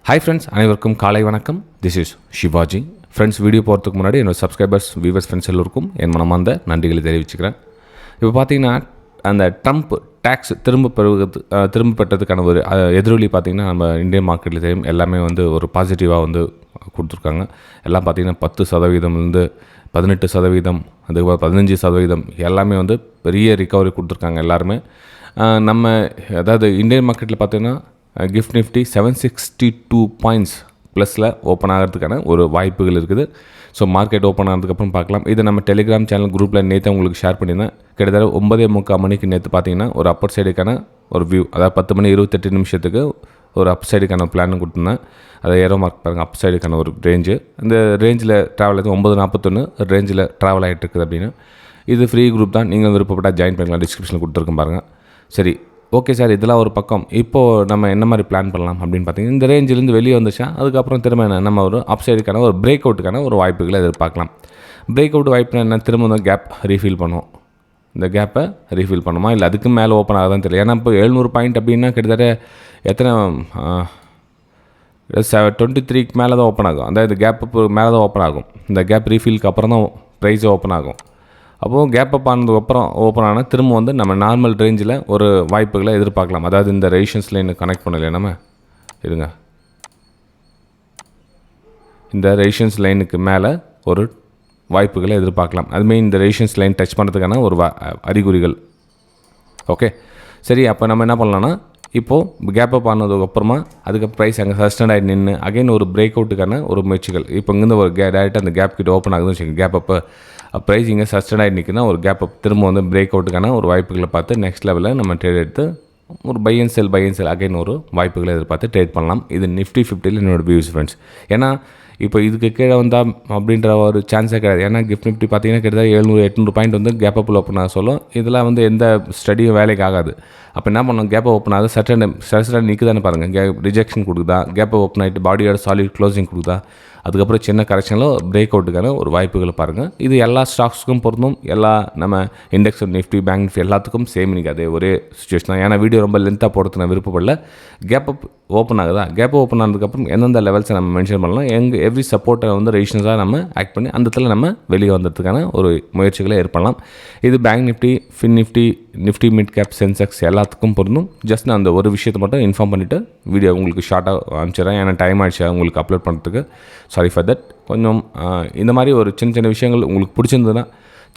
Hi friends, அனைவருக்கும் காலை வணக்கம். This is Shivaji. Friends, video போகிறதுக்கு முன்னாடி என்னோடய சப்ஸ்கிரைபர்ஸ், வியூவர்ஸ், ஃப்ரெண்ட்ஸ் எல்லோருக்கும் என் மனமார்ந்த நன்றிகளை தெரிவிச்சுக்கிறேன். இப்போ பார்த்தீங்கன்னா, அந்த ட்ரம்ப் டேக்ஸ் திரும்ப பெற்றதுக்கான ஒரு எதிரொலி பார்த்திங்கன்னா நம்ம இந்தியன் மார்க்கெட்டில் தெரியும். எல்லாமே வந்து ஒரு பாசிட்டிவாக வந்து கொடுத்துருக்காங்க. எல்லாம் பார்த்திங்கன்னா 10%, 18%, அதுக்கப்புறம் 15% எல்லாமே வந்து பெரிய ரிகவரி கொடுத்துருக்காங்க எல்லாருமே. நம்ம அதாவது இந்தியன் மார்க்கெட்டில் பார்த்திங்கன்னா கிஃப்ட் நிஃப்டி 762 பாயிண்ட்ஸ் ப்ளஸில் ஓப்பன் ஆகிறதுக்கான ஒரு வாய்ப்புகள் இருக்குது. ஸோ மார்க்கெட் ஓப்பன் ஆனதுக்கப்புறம் பார்க்கலாம். இதை நம்ம டெலிகிராம் சேனல் குரூப்பில் நேற்று உங்களுக்கு ஷேர் பண்ணியிருந்தேன். கிட்டத்தட்ட 9:45 மணிக்கு நேற்று பார்த்தீங்கன்னா ஒரு அப்பர் சைடுக்கான ஒரு வியூ, அதாவது 10:28 ஒரு அப் சைடுக்கான பிளான் கொடுத்துருந்தேன். அதை ஏரோ மார்க் பாருங்கள், அப் சைடுக்கான ஒரு ரேஞ்சு. இந்த ரேஞ்சில் ட்ராவல் ஆகுது 9:41 ரேஞ்சில் ட்ராவல் ஆகிட்டு இருக்குது அப்படின்னு. இது ஃப்ரீ குரூப் தான், நீங்கள் விருப்பப்பட்டால் ஜாயின் பண்ணிக்கலாம். டிஸ்கிரிப்ஷனில் கொடுத்துருக்கேன் பாருங்கள். சரி, ஓகே சார், இதெல்லாம் ஒரு பக்கம். இப்போது நம்ம என்ன மாதிரி பிளான் பண்ணலாம் அப்படின்னு பார்த்தீங்கன்னா, இந்த ரேஞ்சிலேருந்து வெளியே வந்துச்சா அதுக்கப்புறம் திரும்ப நம்ம ஒரு அப் சைடுக்கான ஒரு பிரேக் அவுட்டுக்கான ஒரு வாய்ப்புகளை எதிர்பார்க்கலாம். பிரேக் அவுட் வாய்ப்புனா என்ன? திரும்ப வந்து கேப் ரீஃபில் பண்ணுவோம். இந்த கேப்பை ரீஃபில் பண்ணுமா இல்லை அதுக்கு மேலே ஓப்பன் ஆகுதான்னு தெரியல. ஏன்னா இப்போ 700 பாயிண்ட் அப்படின்னா கிட்டத்தட்ட எத்தனை 23க்கு மேலே தான் ஓப்பன் ஆகும். அதாவது கேப்பு மேலே தான் ஓப்பன் ஆகும். இந்த கேப் ரீஃபிலுக்கு அப்புறம் தான் ப்ரைஸ் ஓப்பன் ஆகும். அப்போது கேப் அப் ஆனதுக்கப்புறம் ஓப்பன் ஆனால் திரும்ப வந்து நம்ம நார்மல் ரேஞ்சில் ஒரு வாய்ப்புகளை எதிர்பார்க்கலாம். அதாவது இந்த ரெசிஸ்டன்ஸ் லைனை கனெக்ட் பண்ணலையே நம்ம இருங்க, இந்த ரெசிஸ்டன்ஸ் லைனுக்கு மேலே ஒரு வாய்ப்புகளை எதிர்பார்க்கலாம். அதுமாரி இந்த ரெசிஸ்டன்ஸ் லைன் டச் பண்ணுறதுக்கான ஒரு அறிகுறிகள். ஓகே சரி, அப்போ நம்ம என்ன பண்ணலான்னா, இப்போது கேப் அப் ஆனதுக்கப்புறமா அதுக்கு ப்ரைஸ் அங்கே சஸ்டெண்ட் ஆகிட்டு நின்று அகைன் ஒரு பிரேக் அவுட்டுக்கான ஒரு முயற்சிகள். இப்போ இங்கேருந்து ஒரு டேரெக்டாக அந்த கேப் கிட்ட ஓப்பன் ஆகுதுன்னு வச்சுக்கோங்க. கேப் அப்போ ப்ரைஸ் இங்கே சஸ்டெண்ட் ஆகிட்டு நிற்குன்னா ஒரு கேப் அப் திரும்ப வந்து பிரேக் அவுட்டுக்கான ஒரு வாய்ப்புகளை பார்த்து நெக்ஸ்ட் லெவலில் நம்ம ட்ரேட் எடுத்து ஒரு பை அண்ட் செல் அகைன் ஒரு வாய்ப்புகளை எதிர்பார்த்து ட்ரேட் பண்ணலாம். இது நிஃப்டி 50ல் என்னோட வியூஸ் ஃப்ரெண்ட்ஸ். ஏன்னா இப்போ இதுக்கு கீழே வந்தால் அப்படின்ற ஒரு சான்ஸே கிடையாது. ஏன்னா கிஃப்ட் நிஃப்டி பார்த்தீங்கன்னா கிட்டத்தட்ட 700-800 பாயிண்ட் வந்து கேப் அப்பில் ஓப்பன் ஆக சொல்லும். இதெல்லாம் வந்து எந்த ஸ்டடியும் வேலைக்கு ஆகாது. அப்போ என்ன பண்ணணும், கேப் ஓப்பன் ஆகுது சட்டன் நிற்குதானே பாருங்கள். ரிஜெக்ஷன் கொடுக்குதா, கேப் ஓப்பன் ஆகிட்டு பாடியோட சாலிட் க்ளோசிங் கொடுக்குதா, அதுக்கப்புறம் சின்ன கரெக்ஷனில் பிரேக் அவுட்டுக்கான ஒரு வாய்ப்புகளை பாருங்கள். இது எல்லா ஸ்டாக்ஸுக்கும் பொருந்தும். எல்லா நம்ம இண்டெக்ஸ் நிஃப்டி, பேங்க் நிஃப்டி எல்லாத்துக்கும் சேம் இன்றைக்கி அதே ஒரே சுச்சுவேஷன் தான். ஏன்னா வீடியோ ரொம்ப லென்த்தாக போடுறது நான் விருப்பப்படல. கேப் அப் ஓப்பன் ஆகுதா, கேப் ஓப்பன் ஆனதுக்கப்புறம் எந்தெந்த லெவல்ஸை நம்ம மென்ஷன் பண்ணலாம், எவ்ரி சப்போர்ட்டை வந்து ரெசிஸ்டன்ஸாக நம்ம ஆக்ட் பண்ணி அந்த இடத்துல நம்ம வெளியே வந்ததுக்கான ஒரு முயற்சிகளை ஏற்படலாம். இது bank Nifty, fin Nifty, Nifty mid cap, Sensex எல்லாத்துக்கும் பொருந்தும். ஜஸ்ட் நான் அந்த ஒரு விஷயத்தை மட்டும் இன்ஃபார்ம் பண்ணிவிட்டு வீடியோ உங்களுக்கு ஷார்ட்டாக அனுப்பிச்சிடறேன். ஏன்னா டைம் ஆகிடுச்சு உங்களுக்கு அப்லோட் பண்ணுறதுக்கு. Sorry for that. கொஞ்சம் இந்த மாதிரி ஒரு சின்ன சின்ன விஷயங்கள் உங்களுக்கு பிடிச்சிருந்ததுன்னா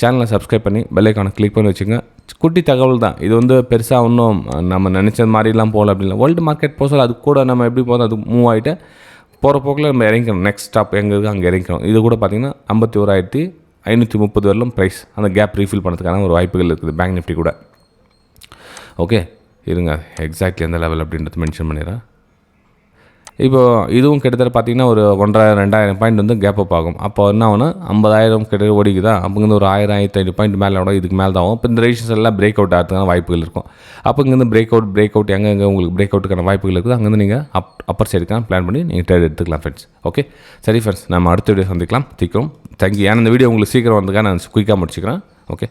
சேனலை சப்ஸ்கிரைப் பண்ணி பெல் ஐக்கானை கிளிக் பண்ணி வச்சுங்க. குட்டி தகவல் தான் இது, வந்து பெருசாக ஒன்றும் நம்ம நினச்சது மாதிரிலாம் போகல அப்படின்னா. வேர்ல்டு மார்க்கெட் போக அது கூட நம்ம எப்படி போதும் அது மூவ் ஆகிட்டு போகிற போக்கில் நம்ம இறங்கிக்கணும். நெக்ஸ்ட் ஸ்டாப் எங்கே இருக்குது அங்கே இறங்கிக்கணும். இது கூட பார்த்திங்கன்னா 51,530 வரலும் ப்ரைஸ் அந்த கேப் ரீஃபில் பண்ணுறதுக்கான ஒரு வாய்ப்புகள் இருக்குது பேங்க் நிஃப்டி கூட. ஓகே இருங்க, எக்ஸாக்ட்லி எந்த லெவல் அப்படின்றது மென்ஷன் பண்ணிடுறேன். இப்போது இதுவும் கிட்டத்தட்ட பார்த்திங்கன்னா ஒரு 1,500-2,000 பாயிண்ட் வந்து கேப் அப் ஆகும். அப்போ என்ன ஆகுனா 50,000 கிட்ட ஓடிக்குதா, அப்போங்க ஒரு 1,000-1,500 பாயிண்ட் மேலே விட இதுக்கு மேலே தான் ஆகும். இப்போ இந்த ரெசிஸ்டன்ஸ் எல்லாம் பிரேக் அவுட் ஆகிறதுக்கான வாய்ப்புகள் இருக்கும். அப்போ இங்கேருந்து பிரேக் அவுட் எங்கே உங்களுக்கு பிரேக் அவுட்டுக்கான வாய்ப்புகள் இருக்குது, அங்கேருந்து நீங்கள் அப்பர் சைடுக்கான பிளான் பண்ணி நீங்கள் ட்ரேட் எடுத்துக்கலாம் ஃப்ரெண்ட்ஸ். ஓகே சரி ஃப்ரெண்ட்ஸ், நம்ம அடுத்த வீடியோ சந்திக்கலாம். தேங்க்யூ. ஏன்னா இந்த வீடியோ உங்களுக்கு சீக்கிரம் வந்துக்காக நான் குயிக்காக முடிச்சுக்கிறேன். ஓகே.